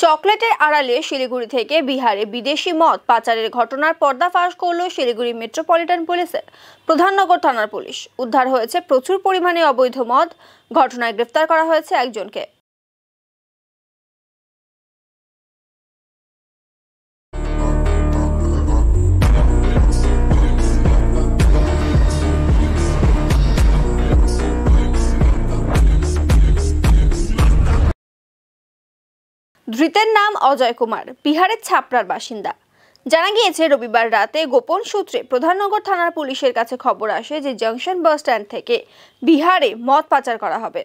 চকলেটের আড়ালে শিলিগুড়ি থেকে বিহারে বিদেশি মদ পাচারের ঘটনার পর্দাফাশ করল শিলিগুড়ি মেট্রোপলিটন পুলিশের প্রধাননগর থানার পুলিশ। উদ্ধার হয়েছে প্রচুর পরিমাণে অবৈধ মদ। ঘটনায় গ্রেফতার করা হয়েছে একজনকে। ধৃতের নাম অজয় কুমার, বিহারের ছাপড়ার বাসিন্দা। জানা গিয়েছে, রবিবার রাতে গোপন সূত্রে প্রধাননগর থানার পুলিশের কাছে খবর আসে যে জংশন বাস স্ট্যান্ড থেকে বিহারে মদ পাচার করা হবে।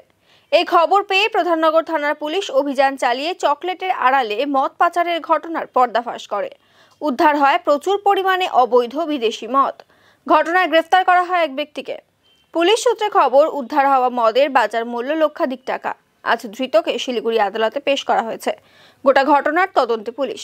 এই খবর পেয়ে প্রধাননগর থানার পুলিশ অভিযান চালিয়ে চকলেটের আড়ালে মদ পাচারের ঘটনার পর্দাফাশ করে। উদ্ধার হয় প্রচুর পরিমাণে অবৈধ বিদেশি মদ। ঘটনায় গ্রেফতার করা হয় এক ব্যক্তিকে। পুলিশ সূত্রে খবর, উদ্ধার হওয়া মদের বাজার মূল্য লক্ষাধিক টাকা। আজ ধৃতকে শিলিগুড়ি আদালতে পেশ করা হয়েছে। গোটা ঘটনার তদন্তে পুলিশ।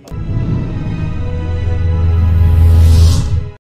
पूरा